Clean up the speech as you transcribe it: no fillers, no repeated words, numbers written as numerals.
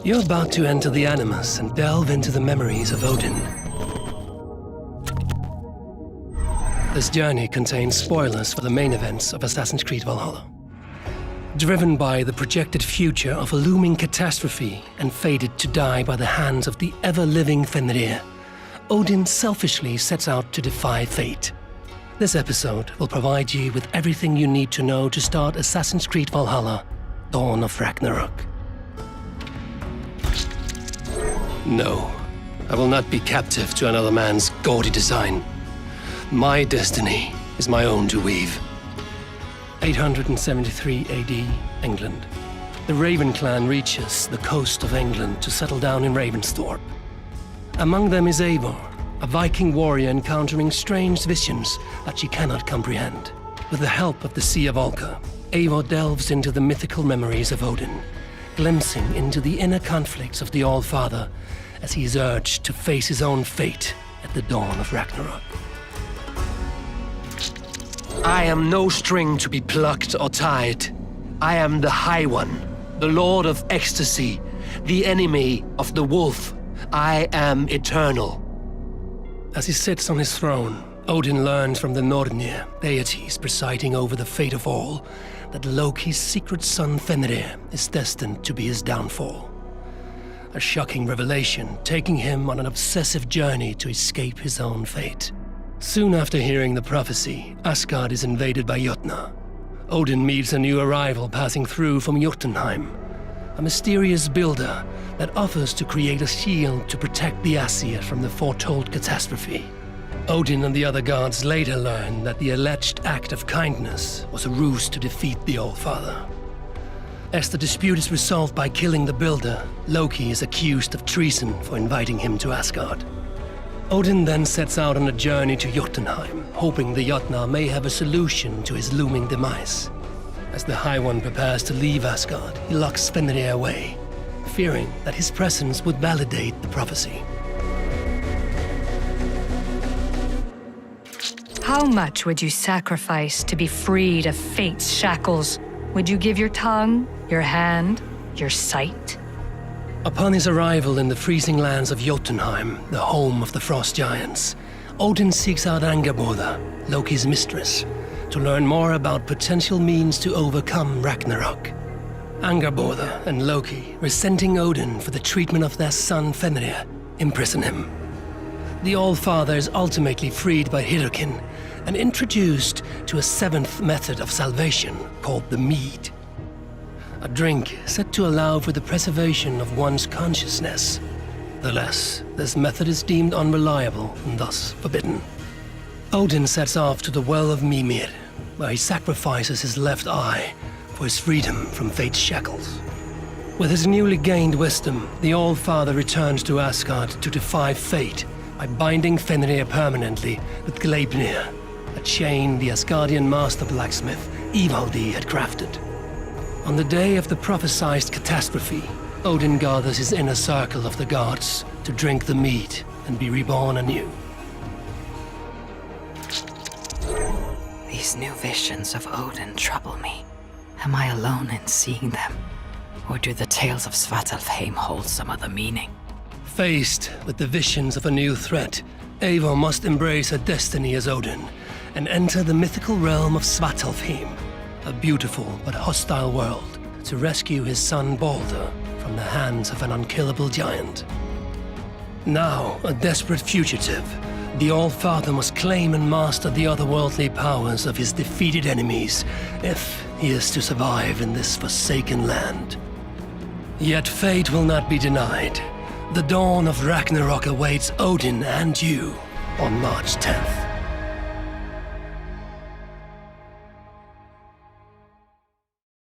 You're about to enter the Animus and delve into the memories of Odin. This journey contains spoilers for the main events of Assassin Creed Valhalla. Driven by the projected future of a looming catastrophe and fated to die by the hands of the ever-living Fenrir, Odin selfishly sets out to defy fate. This episode will provide you with everything you need to know to start Assassin's Creed Valhalla, Dawn of Ragnarök. No, I will not be captive to another man's gaudy design. My destiny is my own to weave. 873 AD, England. The Raven clan reaches the coast of England to settle down in Ravensthorpe. Among them is Eivor, a Viking warrior encountering strange visions that she cannot comprehend. With the help of the Sea of Ulka, Eivor delves into the mythical memories of Odin, glimpsing into the inner conflicts of the All-Father as he is urged to face his own fate at the dawn of Ragnarök. I am no string to be plucked or tied. I am the High One, the Lord of Ecstasy, the enemy of the wolf. I am eternal. As he sits on his throne, Odin learns from the Nornir, deities presiding over the fate of all, that Loki's secret son Fenrir is destined to be his downfall. A shocking revelation taking him on an obsessive journey to escape his own fate. Soon after hearing the prophecy, Asgard is invaded by Jotnar. Odin meets a new arrival passing through from Jotunheim, a mysterious builder that offers to create a shield to protect the Aesir from the foretold catastrophe. Odin and the other gods later learn that the alleged act of kindness was a ruse to defeat the All-Father. As the dispute is resolved by killing the builder, Loki is accused of treason for inviting him to Asgard. Odin then sets out on a journey to Jotunheim, hoping the Jotnar may have a solution to his looming demise. As the High One prepares to leave Asgard, he locks Fenrir away, fearing that his presence would validate the prophecy. How much would you sacrifice to be freed of fate's shackles? Would you give your tongue, your hand, your sight? Upon his arrival in the freezing lands of Jotunheim, the home of the Frost Giants, Odin seeks out Angerboda, Loki's mistress, to learn more about potential means to overcome Ragnarök. Angerboda and Loki, resenting Odin for the treatment of their son Fenrir, imprison him. The All-Father is ultimately freed by Hirokin and introduced to a seventh method of salvation called the Mead. A drink said to allow for the preservation of one's consciousness. Nevertheless, this method is deemed unreliable and thus forbidden. Odin sets off to the Well of Mimir, where he sacrifices his left eye for his freedom from fate's shackles. With his newly gained wisdom, the All-Father returns to Asgard to defy fate by binding Fenrir permanently with Gleipnir, a chain the Asgardian master blacksmith Ivaldi had crafted. On the day of the prophesied catastrophe, Odin gathers his inner circle of the gods to drink the mead and be reborn anew. These new visions of Odin trouble me. Am I alone in seeing them? Or do the tales of Svartalfheim hold some other meaning? Faced with the visions of a new threat, Eivor must embrace her destiny as Odin and enter the mythical realm of Svartalfheim, a beautiful but hostile world, to rescue his son Balder from the hands of an unkillable giant. Now, a desperate fugitive, the All-Father must claim and master the otherworldly powers of his defeated enemies if he is to survive in this forsaken land. Yet fate will not be denied. The dawn of Ragnarök awaits Odin and you on March 10th.